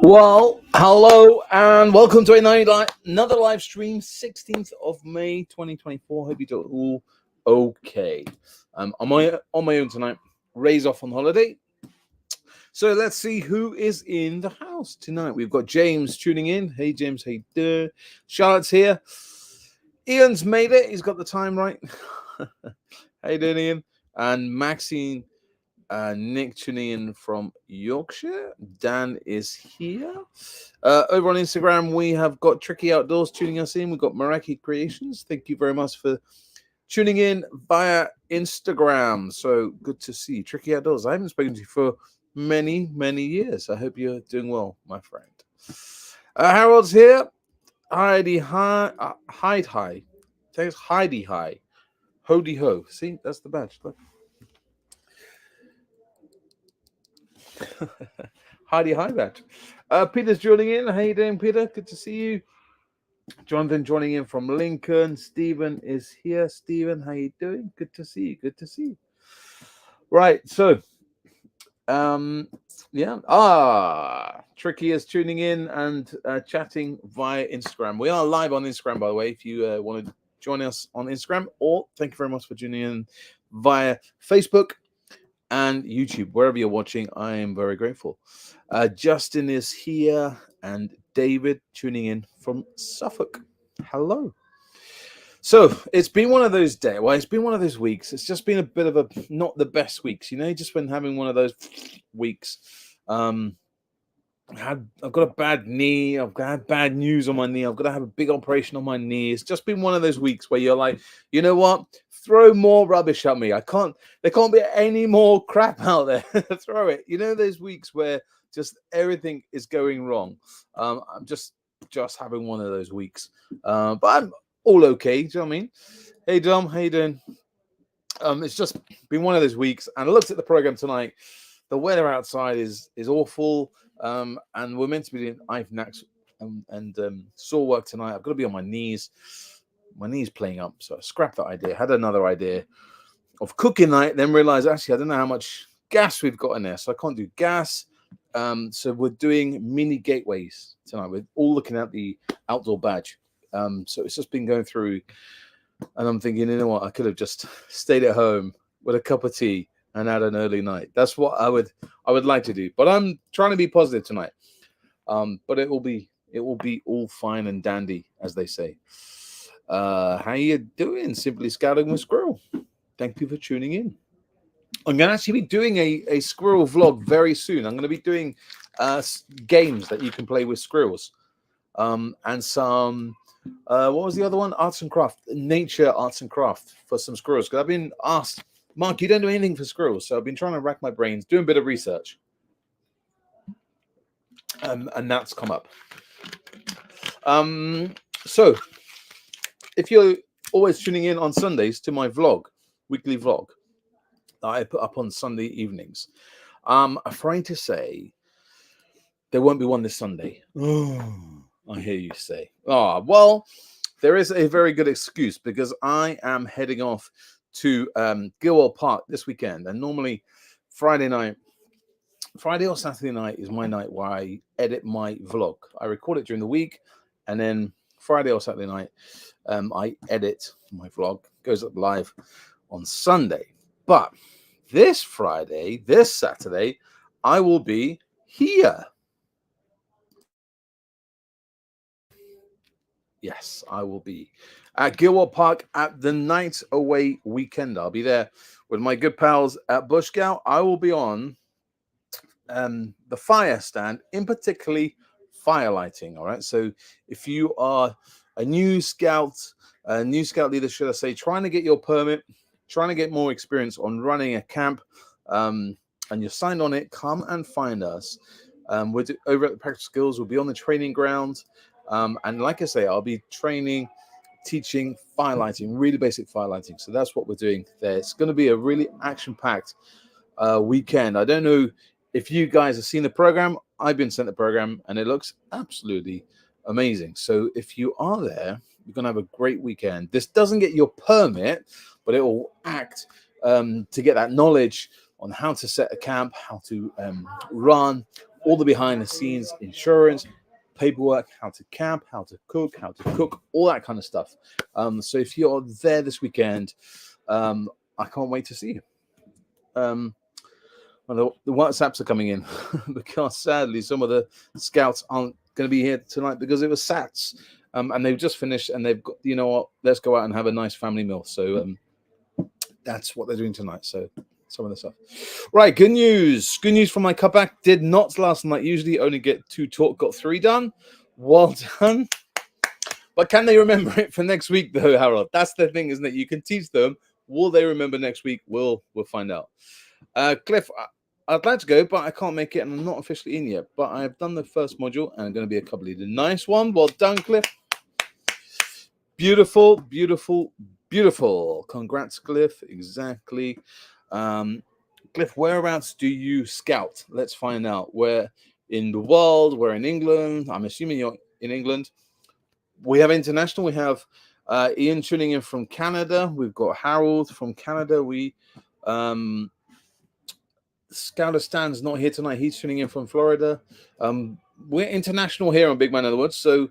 Well, hello and welcome to another live stream, 16th of May 2024. Hope you do all okay. I'm on my own tonight. Ray's off on holiday. So let's see who is in the house tonight. We've got James tuning in. Hey, James. Hey, Charlotte's here. Ian's made it. He's got the time right. How you doing, Ian? And Maxine. Nick tuning in from Yorkshire. Dan is here. Over on Instagram, we have got Tricky Outdoors tuning us in. We've got Maraki Creations. Thank you very much for tuning in via Instagram. So good to see you. Tricky Outdoors. I haven't spoken to you for many, many years. I hope you're doing well, my friend. Harold's here. Heidi hi. Hide hi. Thanks, Heidi hi. Hody ho. See, that's the badge. Look. Heidi hi, badge. Peter's joining in. How you doing, Peter? Good to see you. Jonathan joining in from Lincoln. Stephen is here. Stephen, how you doing? Good to see you. Good to see you. Right, so Tricky is tuning in and chatting via Instagram. We are live on Instagram, by the way, if you want to join us on Instagram, or thank you very much for tuning in via Facebook and YouTube, wherever you're watching. I am very grateful. Justin is here and David tuning in from Suffolk. Hello. So it's been one of those days. Well, it's been one of those weeks. It's just been a bit of a not the best weeks, just been having one of those weeks. I've got a bad knee. I've got bad news on my knee. I've got to have a big operation on my knee. It's just been one of those weeks where you're like, you know what? Throw more rubbish at me. There can't be any more crap out there. Throw it. Those weeks where just everything is going wrong. I'm just having one of those weeks. But I'm all okay. Do you know what I mean? Hey, Dom, how you doing? It's just been one of those weeks. And I looked at the program tonight. The weather outside is awful. And we're meant to be doing IFNACs and saw work tonight. I've got to be on my knees. My knee's playing up, so I scrapped that idea. Had another idea of cooking night, then realized actually I don't know how much gas we've got in there, so I can't do gas. So we're doing mini gateways tonight. We're all looking at the outdoor badge. So it's just been going through, and I'm thinking, you know what, I could have just stayed at home with a cup of tea and had an early night. That's what I would like to do. But I'm trying to be positive tonight. But it will be all fine and dandy, as they say. How you doing? Simply Scouting with Squirrel. Thank you for tuning in. I'm going to actually be doing a squirrel vlog very soon. I'm going to be doing games that you can play with squirrels. And some, what was the other one? Arts and craft, nature arts and craft for some squirrels. Because I've been asked, Mark, you don't do anything for squirrels. So I've been trying to rack my brains, doing a bit of research. And that's come up. So if you're always tuning in on Sundays to my vlog, weekly vlog that I put up on Sunday evenings, I'm afraid to say there won't be one this Sunday. Oh, I hear you say. Well, there is a very good excuse because I am heading off to Gilwell Park this weekend, and normally Friday or Saturday night is my night where I edit my vlog. I record it during the week, and then Friday or Saturday night, I edit my vlog. Goes up live on Sunday. But this Saturday, I will be here. Yes, I will be at Gilwell Park at the Night Away weekend. I'll be there with my good pals at Bush Scout. I will be on the fire stand, in particularly fire lighting. All right. So if you are a new scout leader, should I say, trying to get your permit, trying to get more experience on running a camp, and you're signed on it, come and find us. We're over at the Practical Skills. We'll be on the training ground. And like I say, I'll be teaching fire lighting, really basic fire lighting. So that's what we're doing there. It's going to be a really action-packed weekend. I don't know if you guys have seen the program. I've been sent the program, and it looks absolutely amazing. So if you are there, you're going to have a great weekend. This doesn't get your permit, but it will act to get that knowledge on how to set a camp, how to run, all the behind the scenes insurance, paperwork, how to camp, how to cook, all that kind of stuff. So if you're there this weekend, I can't wait to see you. Well, the WhatsApps are coming in because sadly some of the scouts aren't going to be here tonight because it was SATs, and they've just finished and they've got, you know what, let's go out and have a nice family meal. So that's what they're doing tonight. So some of the stuff. Right, good news. Good news from my cutback. Did not last night. Usually only get 2 talk, got 3 done. Well done. But can they remember it for next week though, Harold? That's the thing, isn't it? You can teach them. Will they remember next week? We'll find out. Cliff, I'd like to go, but I can't make it, and I'm not officially in yet. But I've done the first module, and I'm going to be a couple leader. Nice one. Well done, Cliff. Beautiful, beautiful, beautiful. Congrats, Cliff. Exactly. Cliff, whereabouts do you scout? Let's find out. Where in the world? Where in England? I'm assuming you're in England. We have international. We have Ian tuning in from Canada. We've got Harold from Canada. We Scouter Stan's not here tonight. He's tuning in from Florida. We're international here on Big Man in the Woods. So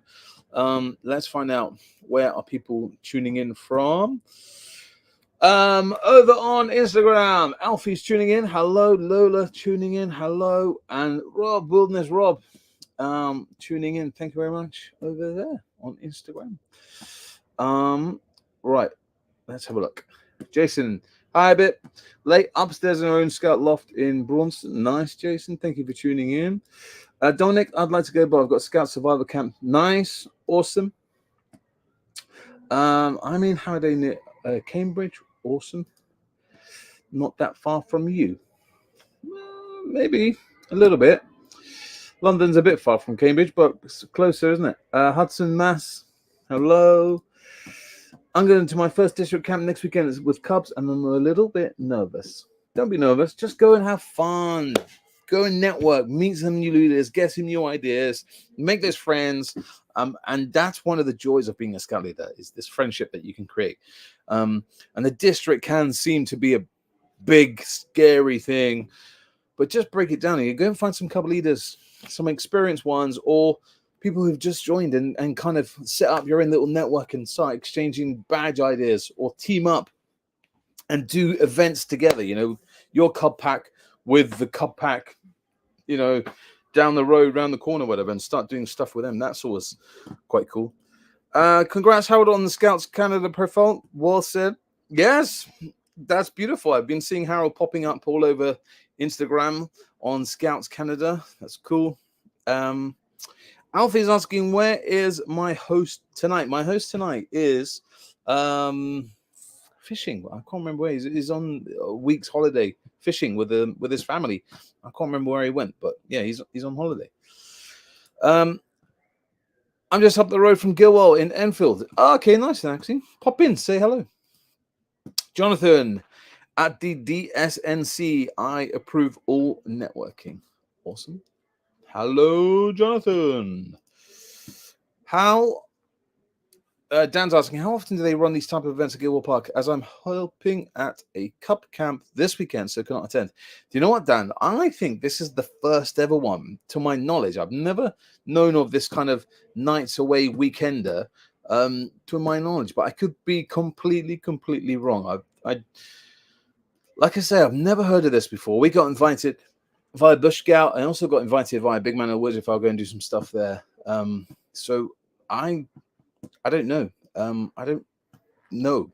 let's find out, where are people tuning in from. Over on Instagram, Alfie's tuning in. Hello. Lola tuning in. Hello. And Rob, Wilderness Rob, tuning in. Thank you very much over there on Instagram. Right, let's have a look. Jason, hi, a bit late upstairs in our own scout loft in Braunston. Nice, Jason. Thank you for tuning in. Dominic, I'd like to go, but I've got Scout Survivor Camp. Nice, awesome. I'm in Halliday near Cambridge. Awesome. Not that far from you. Maybe a little bit. London's a bit far from Cambridge, but it's closer, isn't it? Hudson, Mass. Hello. I'm going to my first district camp next weekend with Cubs, and I'm a little bit nervous. Don't be nervous. Just go and have fun. Go and network. Meet some new leaders. Get some new ideas. Make those friends. And that's one of the joys of being a scout leader, is this friendship that you can create. And the district can seem to be a big, scary thing, but just break it down. You go and find some Cub leaders, some experienced ones, or people who've just joined and kind of set up your own little network and start exchanging badge ideas, or team up and do events together. You know, your Cub pack with the Cub pack, you know, down the road, round the corner, whatever, and start doing stuff with them. That's always quite cool. Congrats, Harold, on the Scouts Canada profile. Well said. Yes, that's beautiful. I've been seeing Harold popping up all over Instagram on Scouts Canada. That's cool. Alfie's asking, where is my host tonight? My host tonight is fishing. I can't remember where he's on a week's holiday fishing with his family. I can't remember where he went, but yeah, he's on holiday. I'm just up the road from Gilwell in Enfield. Oh, okay, nice, actually. Pop in, say hello. Jonathan at the DSNC. I approve all networking. Awesome. Hello, Jonathan. Dan's asking, how often do they run these type of events at Gilwell Park? As I'm helping at a Cub camp this weekend, so cannot attend. Do you know what, Dan? I think this is the first ever one, to my knowledge. I've never known of this kind of nights away weekender, to my knowledge, but I could be completely wrong. I like I say, I've never heard of this before. We got invited via Bush Scout. I also got invited via Big Man in the Woods if I'll go and do some stuff there. So I don't know. I don't know,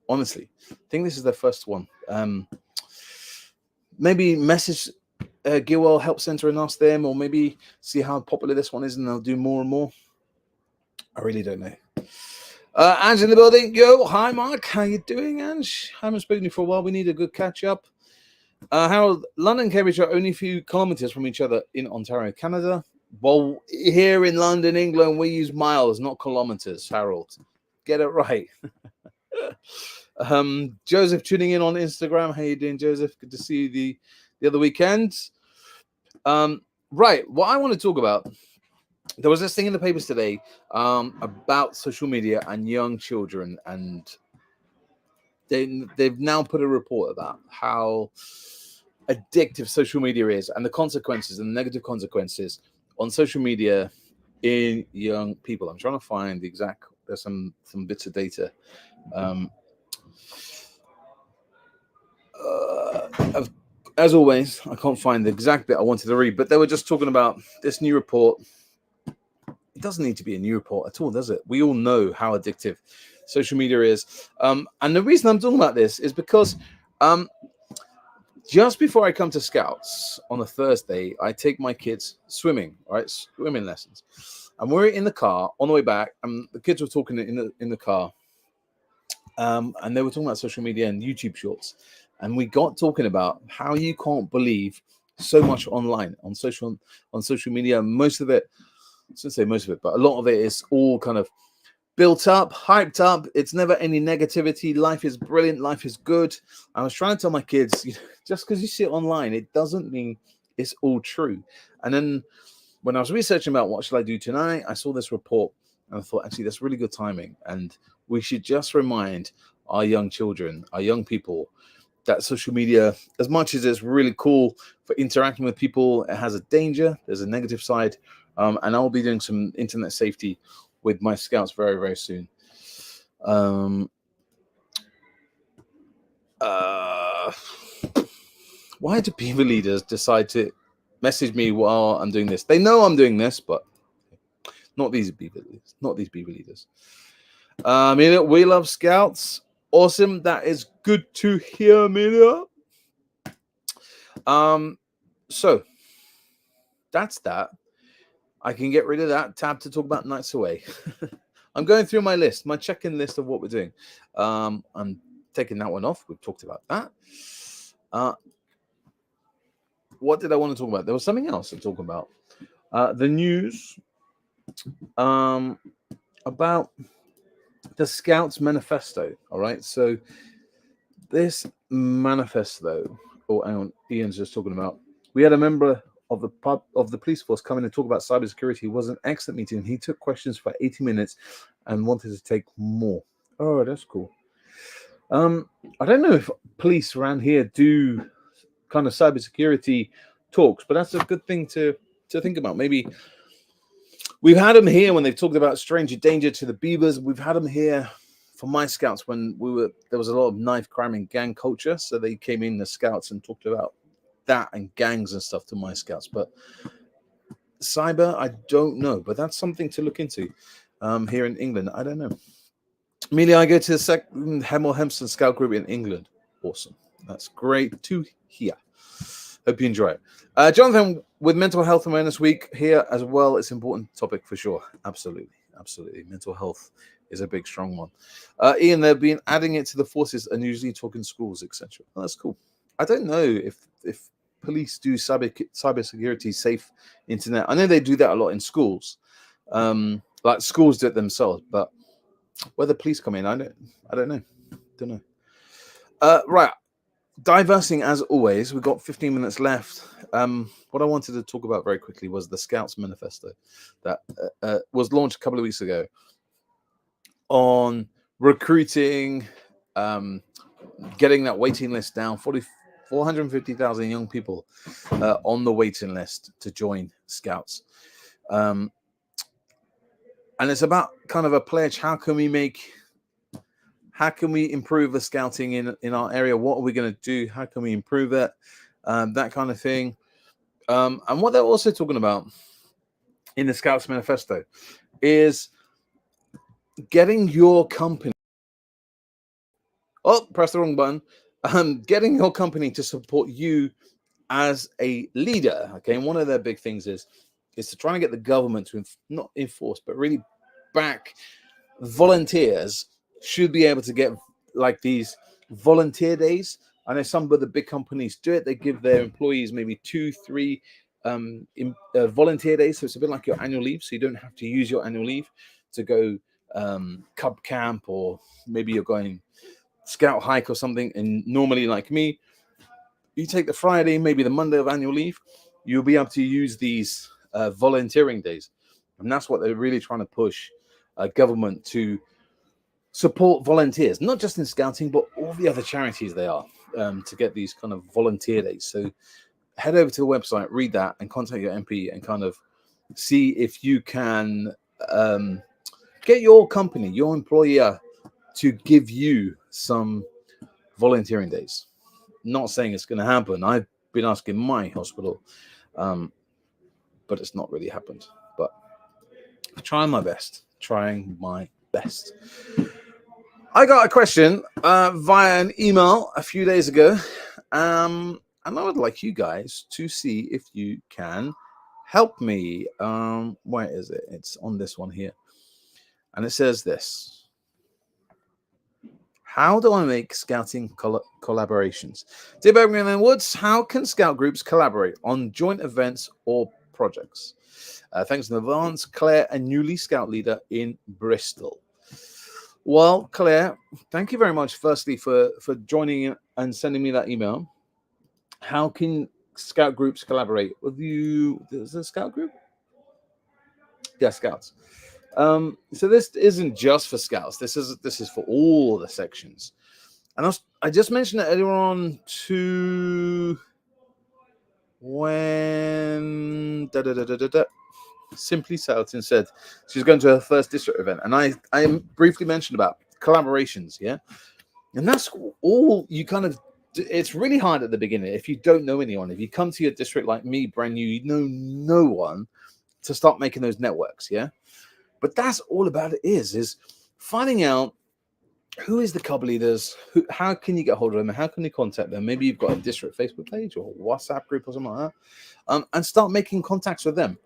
honestly. I think this is the first one. Maybe message Gilwell Help Center and ask them, or maybe see how popular this one is, and they'll do more and more. I really don't know. Ange in the building. Yo, hi, Mark. How you doing, Ange? I haven't spoken to you for a while. We need a good catch up. Harold, London and Cambridge are only a few kilometers from each other in Ontario, Canada. Well, here in London, England, we use miles, not kilometers, Harold. Get it right. Joseph tuning in on Instagram. How you doing, Joseph? Good to see you the other weekend. Right, what I want to talk about, there was this thing in the papers today about social media and young children, and they've now put a report about how addictive social media is and the consequences and the negative consequences on social media in young people. I'm trying to find the exact, there's some bits of data. Um, as always, I can't find the exact bit I wanted to read, but they were just talking about this new report. It doesn't need to be a new report at all, does it? We all know how addictive social media is. And the reason I'm talking about this is because just before I come to Scouts on a Thursday, I take my kids swimming, right? Swimming lessons. And we're in the car on the way back, and the kids were talking in the car. And they were talking about social media and YouTube shorts. And we got talking about how you can't believe so much online on social media. Most of it, I shouldn't say most of it, but a lot of it is all kind of built up, hyped up. It's never any negativity. Life is brilliant. Life is good. I was trying to tell my kids, just because you see it online, it doesn't mean it's all true. And then when I was researching about what should I do tonight, I saw this report and I thought, actually, that's really good timing. And we should just remind our young children, our young people, that social media, as much as it's really cool for interacting with people, it has a danger. There's a negative side. And I'll be doing some internet safety with my Scouts very, very soon. Why do beaver leaders decide to message me while I'm doing this? They know I'm doing this, but not these beaver leaders. Not these beaver leaders. We love Scouts. Awesome. That is good to hear, Amelia. So that's that. I can get rid of that tab to talk about nights away. I'm going through my list, my check-in list of what we're doing. I'm taking that one off. We've talked about that. What did I want to talk about? There was something else to talk about. The news about the Scouts manifesto. All right. So this manifesto, hang on, Ian's just talking about. We had a member of the police force come in and talk about cybersecurity. It was an excellent meeting. He took questions for 80 minutes and wanted to take more. Oh, that's cool. I don't know if police around here do kind of cybersecurity talks, but that's a good thing to think about. Maybe we've had them here when they've talked about stranger danger to the beavers. We've had them here for my Scouts when there was a lot of knife crime and gang culture. So they came in the Scouts and talked about that and gangs and stuff to my Scouts. But cyber, I don't know, but that's something to look into here in England. I don't know. Amelia, I go to the second Hemel Hempstead Scout group in England. Awesome. That's great to hear. Hope you enjoy it. Jonathan, with Mental Health Awareness Week here as well, it's an important topic for sure. Absolutely. Mental health is a big, strong one. Ian, they've been adding it to the forces and usually talking schools, etc. Well, that's cool. I don't know if police do cybersecurity, safe internet. I know they do that a lot in schools. Like schools do it themselves, but whether police come in, I don't know. Right. Diversing as always. We've got 15 minutes left. What I wanted to talk about very quickly was the Scouts manifesto that was launched a couple of weeks ago on recruiting, getting that waiting list down. 450,000 young people on the waiting list to join Scouts. And it's about kind of a pledge. How can we improve the scouting in our area? What are we going to do? How can we improve it? That kind of thing. And what they're also talking about in the Scouts manifesto is getting your company. Oh, press the wrong button. Getting your company to support you as a leader. Okay, and one of their big things is to try and get the government to not enforce, but really back volunteers. Should be able to get like these volunteer days. I know some of the big companies do it. They give their employees maybe 2-3 volunteer days. So it's a bit like your annual leave. So you don't have to use your annual leave to go cub camp, or maybe you're going scout hike or something. And normally, like me, you take the Friday, maybe the Monday of annual leave, you'll be able to use these volunteering days. And that's what they're really trying to push government to support volunteers, not just in scouting, but all the other charities they are. to get these kind of volunteer days. So head over to the website, read that, and contact your MP and kind of see if you can get your company, your employer, to give you some volunteering days. Not saying it's going to happen. I've been asking my hospital, but it's not really happened. But trying my best. I got a question via an email a few days ago, and I would like you guys to see if you can help me. Where is it? It's on this one here, and it says this. How do I make scouting collaborations? Dear Birmingham and Woods, how can scout groups collaborate on joint events or projects? Thanks in advance, Claire, a newly scout leader in Bristol. Well, Claire, thank you very much, firstly, for joining and sending me that email. How can scout groups collaborate with you? Is it a scout group? Yeah, scouts. So this isn't just for scouts. This is for all the sections. And I just mentioned it earlier on to when Simply Southton said she's going to her first district event, and I briefly mentioned about collaborations, yeah, and that's all you kind of. It's really hard at the beginning if you don't know anyone. If you come to your district like me, brand new, you know no one, to start making those networks, yeah. But that's all about it is finding out who is the club leaders, how can you get hold of them, how can you contact them? Maybe you've got a district Facebook page or WhatsApp group or something like that, and start making contacts with them.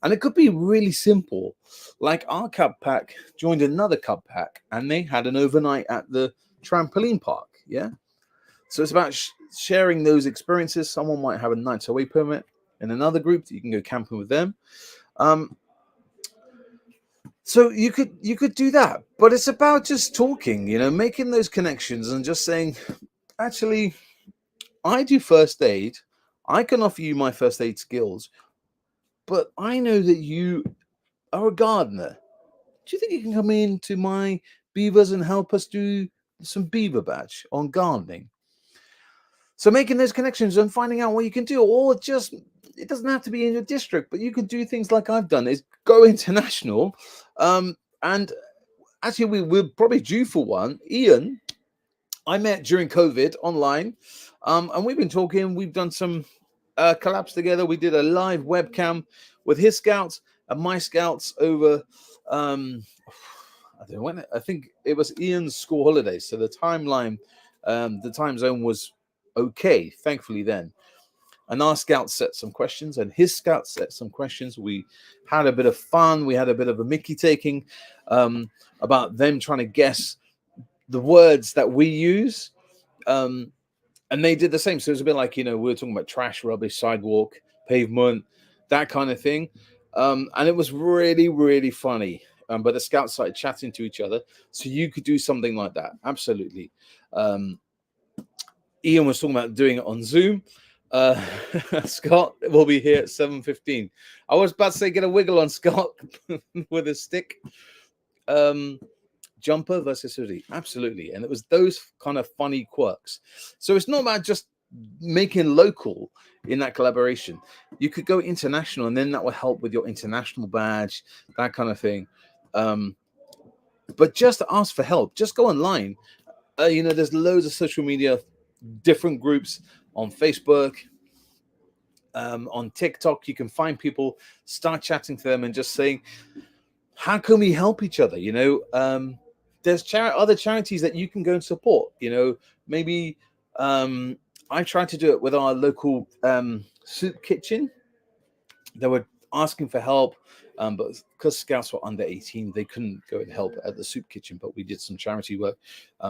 And it could be really simple. Like our cub pack joined another cub pack, and they had an overnight at the trampoline park, yeah? So it's about sharing those experiences. Someone might have a night's away permit in another group that you can go camping with them. So you could do that, but it's about just talking, making those connections and just saying, actually, I do first aid. I can offer you my first aid skills, but I know that you are a gardener. Do you think you can come into my beavers and help us do some beaver batch on gardening? So making those connections and finding out what you can do, or just, it doesn't have to be in your district, but you can do things like I've done, is go international. And actually, we're probably due for one. Ian, I met during COVID online, and we've been talking. We've done some collabs together. We did a live webcam with his scouts and my scouts over. I don't know when. I think it was Ian's school holidays, so the timeline, the time zone was okay, thankfully then. And our scouts set some questions, and his scouts set some questions. We had a bit of fun. We had a bit of a Mickey taking about them trying to guess the words that we use. And they did the same. So it was a bit like, we were talking about trash, rubbish, sidewalk, pavement, that kind of thing. And it was really, really funny. But the scouts started chatting to each other. So you could do something like that. Absolutely. Ian was talking about doing it on Zoom. Scott will be here at 7:15. I was about to say get a wiggle on Scott with a stick. Jumper versus hoodie. Absolutely. And it was those kind of funny quirks. So it's not about just making local in that collaboration. You could go international, and then that will help with your international badge, that kind of thing. But just ask for help. Just go online. There's loads of social media, different groups on Facebook, on TikTok. You can find people, start chatting to them and just saying, how can we help each other? There's other charities that you can go and support. Maybe I tried to do it with our local soup kitchen. They were asking for help, but because scouts were under 18, they couldn't go and help at the soup kitchen. But we did some charity work.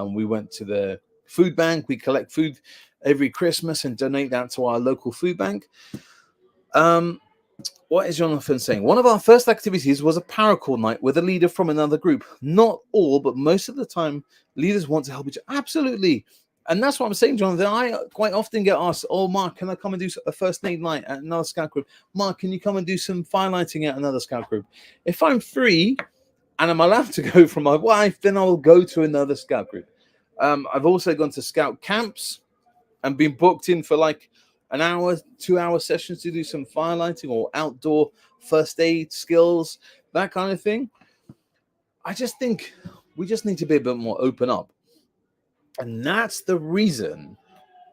We went to the food bank. We collect food every Christmas and donate that to our local food bank. What is Jonathan saying? One of our first activities was a paracord night with a leader from another group. Not all, but most of the time, leaders want to help each other. Absolutely. And that's what I'm saying, Jonathan. I quite often get asked, oh, Mark, can I come and do a first aid night at another scout group? Mark, can you come and do some firelighting at another scout group? If I'm free and I'm allowed to go from my wife, then I'll go to another scout group. I've also gone to scout camps. and being booked in for like an hour, 2 hour sessions to do some firelighting or outdoor first aid skills, that kind of thing. I just think we just need to be a bit more open up. And that's the reason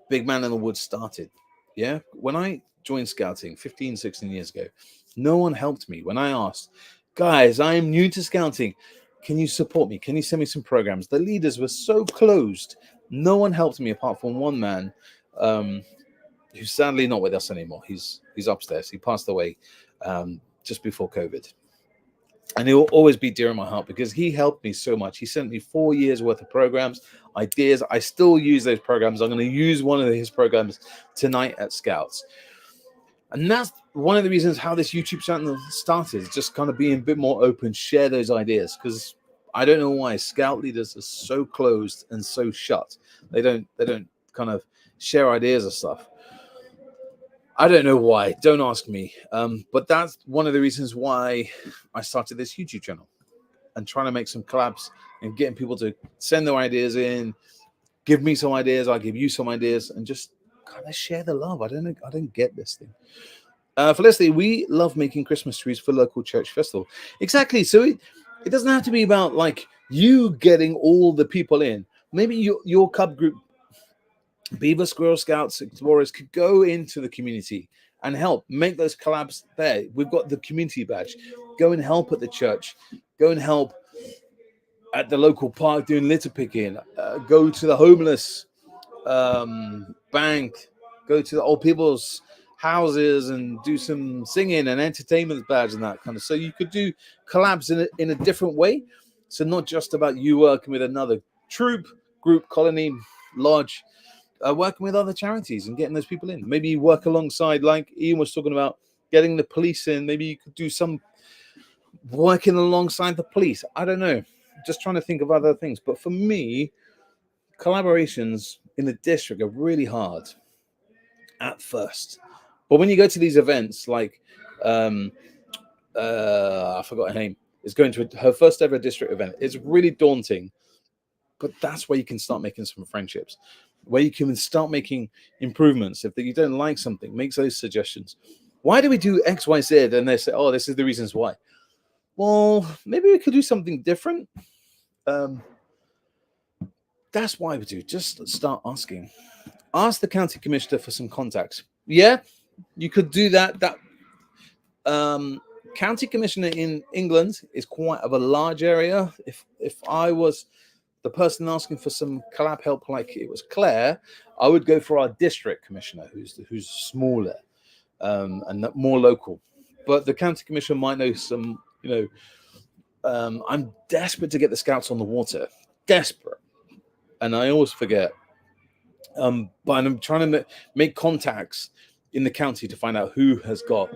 Big Man in the Woods started. Yeah. When I joined scouting 15, 16 years ago, no one helped me. When I asked, guys, I am new to scouting. Can you support me? Can you send me some programs? The leaders were so closed. No one helped me apart from one man, who's sadly not with us anymore. He's upstairs. He passed away just before COVID. And he'll always be dear in my heart because he helped me so much. He sent me 4 years worth of programs, ideas. I still use those programs. I'm going to use one of his programs tonight at Scouts. And that's one of the reasons how this YouTube channel started, just kind of being a bit more open, share those ideas. Because I don't know why Scout leaders are so closed and so shut. They don't kind of share ideas and stuff. I don't know why. Don't ask me. But that's one of the reasons why I started this YouTube channel and trying to make some collabs and getting people to send their ideas in, give me some ideas, I give you some ideas, and just kind of share the love. I don't get this thing. Felicity, we love making Christmas trees for local church festival. Exactly. So it doesn't have to be about like you getting all the people in. Maybe your cub group, Beaver, Squirrel Scouts, Explorers, could go into the community and help make those collabs there. We've got the community badge. Go and help at the church. Go and help at the local park doing litter picking. Go to the homeless bank. Go to the old people's houses and do some singing and entertainment badge and that kind of. So you could do collabs in a different way. So not just about you working with another troop, group, colony, lodge. Working with other charities and getting those people in. Maybe you work alongside, like Ian was talking about, getting the police in. Maybe you could do some working alongside the police. I don't know. Just trying to think of other things. But for me, collaborations in the district are really hard at first. But when you go to these events, like I forgot her name, is going to her first ever district event. It's really daunting. But that's where you can start making some friendships, where you can start making improvements. If you don't like something, make those suggestions. Why do we do X, Y, Z? And they say, oh, this is the reasons why. Well, maybe we could do something different. That's why we do. Just start asking. Ask the county commissioner for some contacts. Yeah, you could do that. That county commissioner in England is quite of a large area. If I was the person asking for some collab help, like it was Claire, I would go for our district commissioner, who's smaller and more local. But the county commissioner might know some. I'm desperate to get the Scouts on the water, desperate, and I always forget. But I'm trying to make contacts in the county to find out who has got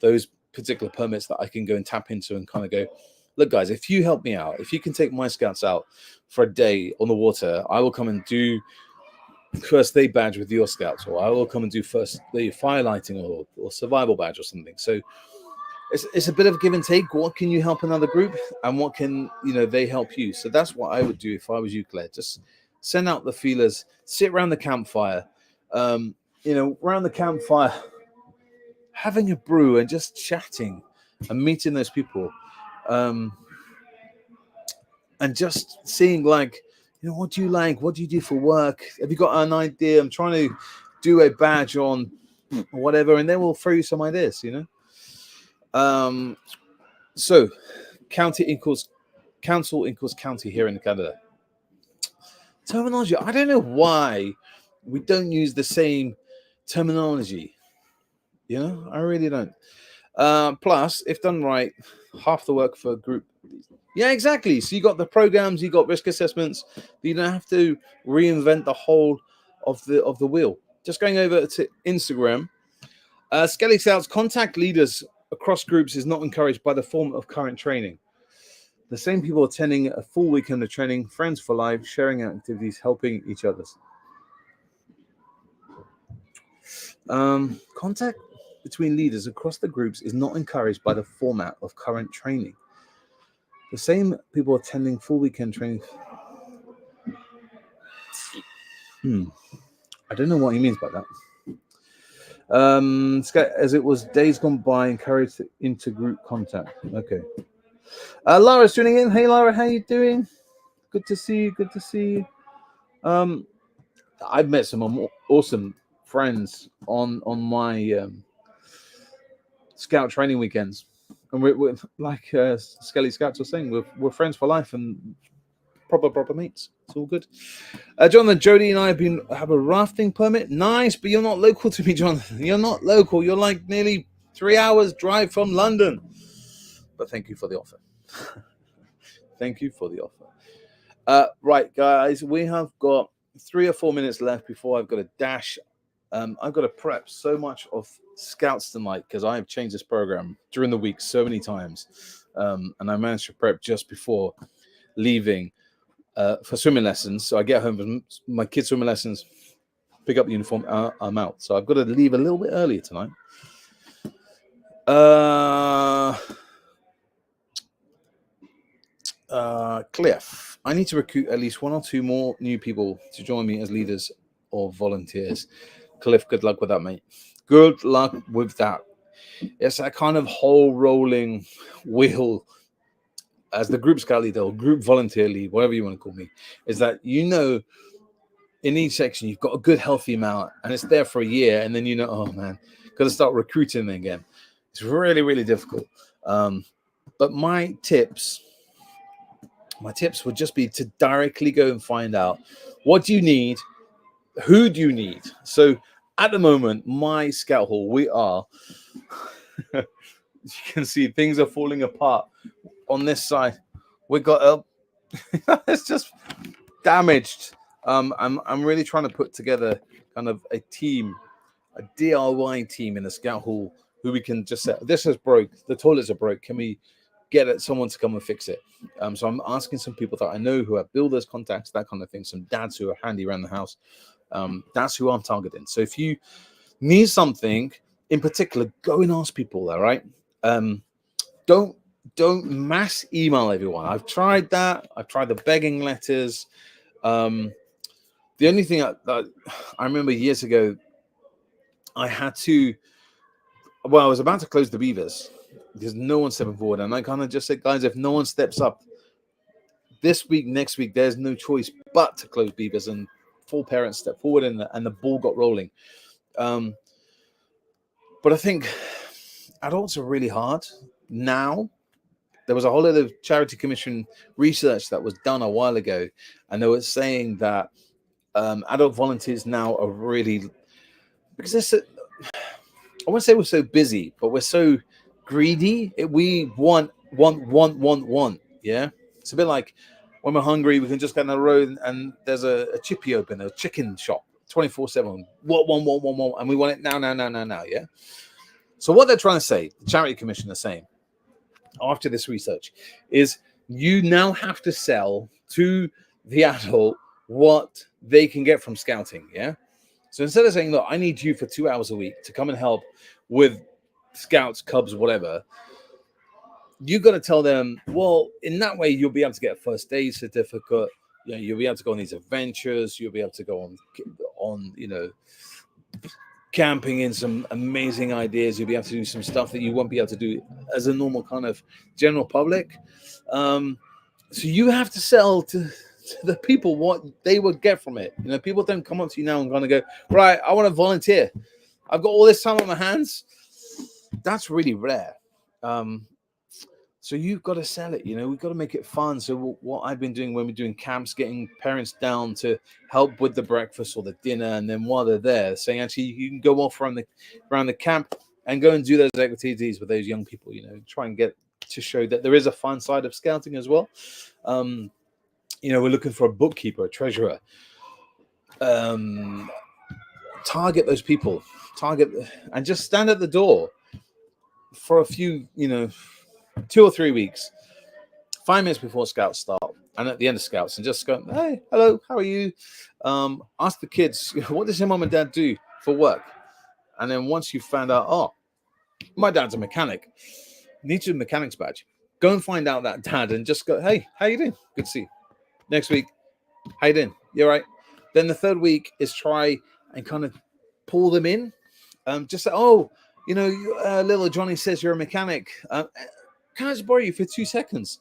those particular permits that I can go and tap into and kind of go, look, guys, if you help me out, if you can take my Scouts out for a day on the water, I will come and do first aid badge with your Scouts, or I will come and do first the firelighting or survival badge or something. So it's a bit of give and take. What can you help another group, and what can they help you? So that's what I would do if I was you, Claire. Just send out the feelers, sit around the campfire, around the campfire, having a brew and just chatting and meeting those people. And just seeing what do you like? What do you do for work? Have you got an idea? I'm trying to do a badge on whatever, and then we'll throw you some ideas, So council equals county here in Canada. Terminology. I don't know why we don't use the same terminology. I really don't. Plus, if done right, half the work for a group. Yeah, exactly. So you got the programs, you got risk assessments. You don't have to reinvent the whole of the wheel. Just going over to Instagram. Skelly Scouts contact leaders across groups is not encouraged by the form of current training. The same people attending a full weekend of training, friends for life, sharing activities, helping each other. Contact between leaders across the groups is not encouraged by the format of current training. The same people attending full weekend training. I don't know what he means by that. As it was days gone by, encouraged into group contact. Okay. Lara's tuning in. Hey, Lara, how you doing? Good to see you. Good to see you. I've met some awesome friends on my scout training weekends, and we're like Skelly Scouts were saying, we're friends for life and proper mates. It's all good. Jonathan, Jody, and I have a rafting permit. Nice, but you're not local to me, Jonathan. You're not local. You're like nearly 3 hours drive from London. But thank you for the offer. Thank you for the offer. Right, guys, we have got 3 or 4 minutes left before I've got to dash. I've got to prep so much of Scouts tonight because I have changed this program during the week so many times. And I managed to prep just before leaving for swimming lessons. So I get home from my kids' swimming lessons, pick up the uniform, I'm out. So I've got to leave a little bit earlier tonight. Cliff, I need to recruit at least 1 or 2 more new people to join me as leaders or volunteers. Cliff, good luck with that, mate. Good luck with that. It's that kind of whole rolling wheel as the group scout leader or group volunteer lead, whatever you want to call me, is that, in each section, you've got a good, healthy amount and it's there for a year. And then, oh man, got to start recruiting again. It's really, really difficult. But my tips would just be to directly go and find out what do you need, who do you need. So at the moment, my scout hall, we are, you can see things are falling apart on this side. We got it's just damaged. I'm really trying to put together kind of a team, a DIY team in the scout hall who we can just say, this is broke, the toilets are broke, can we get someone to come and fix it? So I'm asking some people that I know who have builders contacts, that kind of thing, some dads who are handy around the house. That's who I'm targeting. So if you need something in particular, go and ask people, all right? Don't mass email everyone. I've tried that. I've tried the begging letters. The only thing I remember years ago, I was about to close the beavers because no one stepped forward. And I kind of just said, guys, if no one steps up this week, next week, there's no choice but to close beavers. And 4 parents stepped forward and the ball got rolling. But I think adults are really hard now. There was a whole lot of Charity Commission research that was done a while ago, and they were saying that adult volunteers now are really, because I won't say we're so busy, but we're so greedy. We want. Yeah, it's a bit like when we're hungry, we can just go down the road and there's a chippy open, a chicken shop, 24/7. Want, and we want it now. Yeah. So what they're trying to say, the Charity Commission is saying, after this research, is you now have to sell to the adult what they can get from scouting. Yeah. So instead of saying, look, I need you for 2 hours a week to come and help with scouts, cubs, whatever, you got to tell them, well, in that way, you'll be able to get a first aid certificate. You'll be able to go on these adventures. You'll be able to go on camping in some amazing ideas. You'll be able to do some stuff that you won't be able to do as a normal kind of general public. So you have to sell to the people what they would get from it. People don't come up to you now and kind of go, right, I want to volunteer. I've got all this time on my hands. That's really rare. So you've got to sell it. We've got to make it fun. So what I've been doing when we're doing camps, getting parents down to help with the breakfast or the dinner, and then while they're there, saying actually you can go off around the camp and go and do those activities with those young people. Try and get to show that there is a fun side of scouting as well. We're looking for a bookkeeper, a treasurer. Target those people. And just stand at the door for a few, 2 or 3 weeks, 5 minutes before scouts start and at the end of scouts, and just go, hey, hello, how are you? Ask the kids, what does your mom and dad do for work? And then once you've found out, oh, my dad's a mechanic, needs a mechanic's badge, go and find out that dad and just go, hey, how you doing? Good to see you. Next week, how you doing? You all right? Then the third week is try and kind of pull them in. Just say, oh, little Johnny says you're a mechanic. Can I just borrow you for 2 seconds?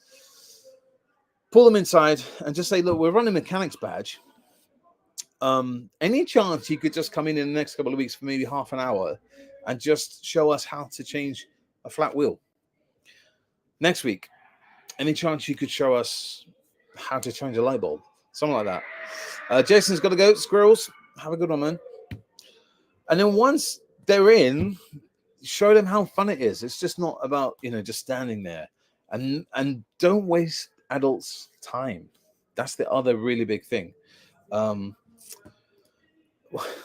Pull them inside and just say, look, we're running mechanics badge. Any chance you could just come in the next couple of weeks for maybe half an hour and just show us how to change a flat wheel? Next week, any chance you could show us how to change a light bulb? Something like that. Jason's got to go. Squirrels, have a good one, man. And then once they're in, show them how fun it is. It's just not about, just standing there. And don't waste adults' time. That's the other really big thing.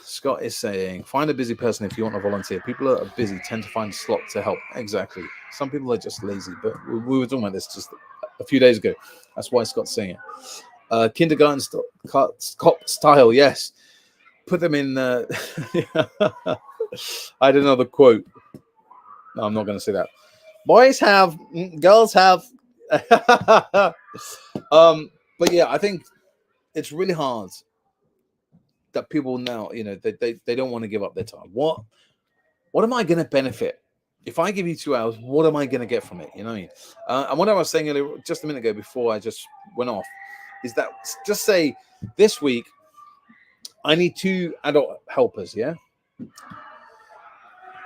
Scott is saying, find a busy person if you want to volunteer. People that are busy tend to find a slot to help. Exactly. Some people are just lazy, but we were talking about this just a few days ago. That's why Scott's saying it. Kindergarten cop style, yes. Put them in. I had another quote. No, I'm not going to say that. Boys have, girls have. But yeah, I think it's really hard that people now, they don't want to give up their time. What am I going to benefit? If I give you 2 hours, what am I going to get from it? You know what I mean? And what I was saying earlier, just a minute ago before I just went off, is that just say this week, I need 2 adult helpers, yeah?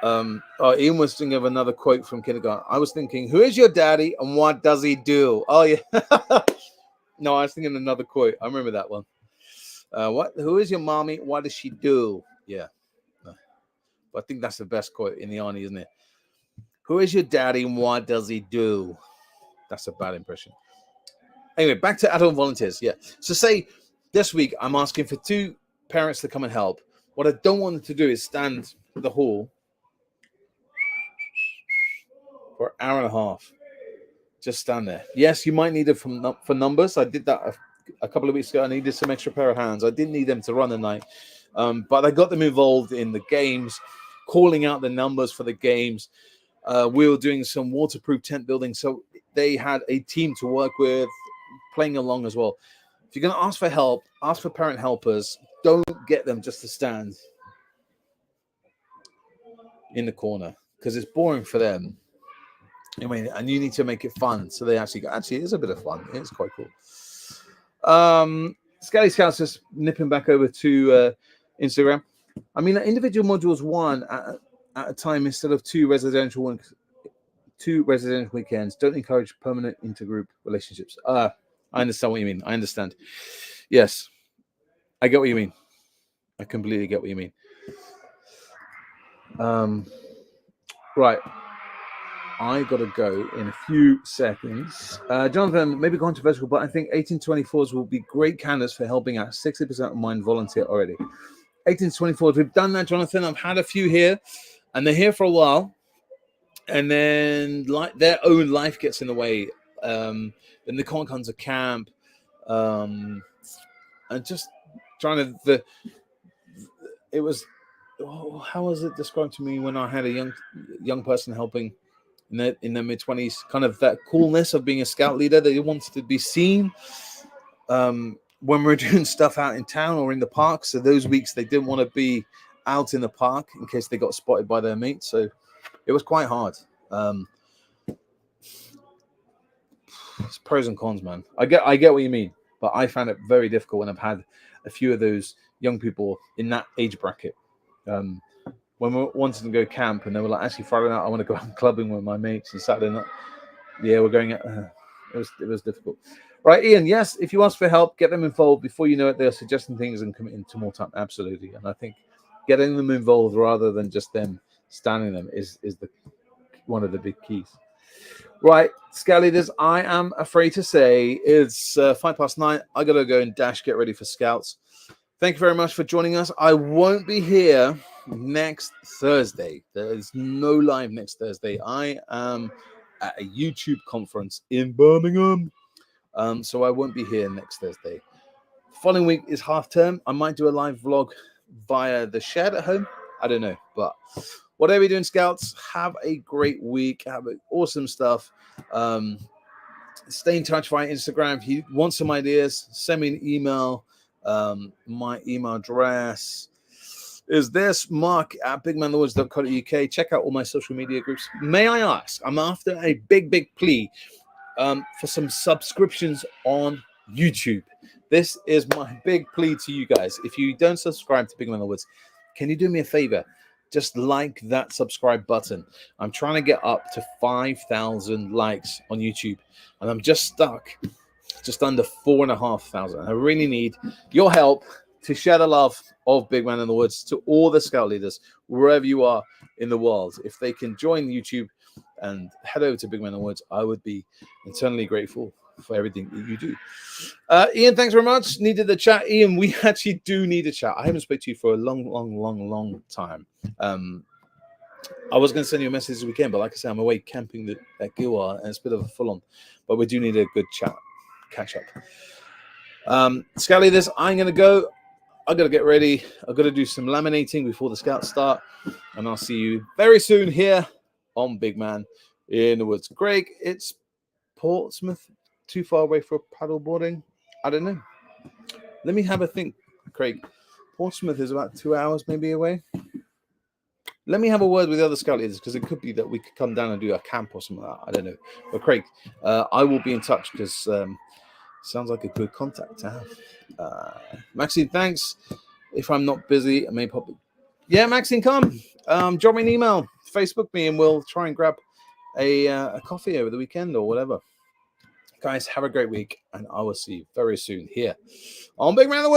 Ian was thinking of another quote from kindergarten. I was thinking, who is your daddy and what does he do? Oh, yeah. No, I was thinking another quote. I remember that one. Who is your mommy? What does she do? Yeah. But I think that's the best quote in the Arnie, isn't it? Who is your daddy and what does he do? That's a bad impression. Anyway, back to adult volunteers. Yeah. So say this week I'm asking for 2 parents to come and help. What I don't want them to do is stand in the hall for an hour and a half. Just stand there. Yes, you might need it for numbers. I did that a couple of weeks ago. I needed some extra pair of hands. I didn't need them to run the night. But I got them involved in the games, calling out the numbers for the games. We were doing some waterproof tent building. So they had a team to work with, playing along as well. If you're going to ask for help, ask for parent helpers. Don't get them just to stand in the corner because it's boring for them. I mean, and you need to make it fun. So they actually it is a bit of fun. It's quite cool. Scally Scouts just nipping back over to Instagram. I mean, individual modules one at a time instead of 2 residential weekends. Don't encourage permanent intergroup relationships. I understand what you mean. I understand. Yes, I get what you mean. I completely get what you mean. Right. I got to go in a few seconds. Jonathan, maybe controversial, but I think 1824s will be great candidates for helping out. 60% of mine volunteer already. 1824s, we've done that, Jonathan. I've had a few here, and they're here for a while. And then their own life gets in the way. Then they can't come to camp. And just trying to... It was... how was it described to me when I had a young person helping in their mid-20s, kind of that coolness of being a scout leader. They wanted to be seen when we're doing stuff out in town or in the park. So those weeks they didn't want to be out in the park in case they got spotted by their mates. So it was quite hard. It's pros and cons, man. I get what you mean, but I found it very difficult when I've had a few of those young people in that age bracket. When we wanted to go camp and they were like, actually Friday night I want to go out clubbing with my mates, and Saturday night, yeah, we're going out. It was difficult. Right, Ian, yes, if you ask for help, get them involved. Before you know it, they're suggesting things and committing to more time. Absolutely. And I think getting them involved rather than just them standing them is one of the big keys. Right, Scout leaders, I am afraid to say it's 9:05. I got to go and dash, get ready for Scouts. Thank you very much for joining us. I won't be here next Thursday. There is no live next Thursday. I am at a YouTube conference in Birmingham. So I won't be here next Thursday. Following week is half term. I might do a live vlog via the shed at home. I don't know. But whatever you're doing, Scouts, have a great week. Have awesome stuff. Stay in touch via Instagram. If you want some ideas, send me an email. My email address is this, Mark at bigmanthewoods.co.uk. Check out all my social media groups. May I ask, I'm after a big plea for some subscriptions on YouTube. This is my big plea to you guys. If you don't subscribe to Big Man in the Woods, can you do me a favor? Just like that subscribe button. I'm trying to get up to 5,000 likes on YouTube, and I'm just stuck just under 4,500. I really need your help to share the love of Big Man in the Woods to all the scout leaders, wherever you are in the world. If they can join YouTube and head over to Big Man in the Woods, I would be eternally grateful for everything that you do. Ian, thanks very much. Needed the chat. Ian, we actually do need a chat. I haven't spoken to you for a long time. I was going to send you a message this weekend, but like I said, I'm away camping at Gilwar, and it's a bit of a full-on. But we do need a good chat, catch up. Scout leaders, I'm going to go. I've got to get ready. I've got to do some laminating before the scouts start, and I'll see you very soon here on Big Man in the Woods. Greg, it's Portsmouth too far away for paddle boarding? I don't know. Let me have a think, Craig. Portsmouth is about 2 hours maybe away. Let me have a word with the other scout leaders, because it could be that we could come down and do a camp or something like that. I don't know. But Craig, I will be in touch, because sounds like a good contact to have. Maxine, thanks. If I'm not busy, I may pop it. Yeah, Maxine, come. Drop me an email, Facebook me, and we'll try and grab a coffee over the weekend or whatever. Guys, have a great week, and I will see you very soon here on Big Man of the Woods.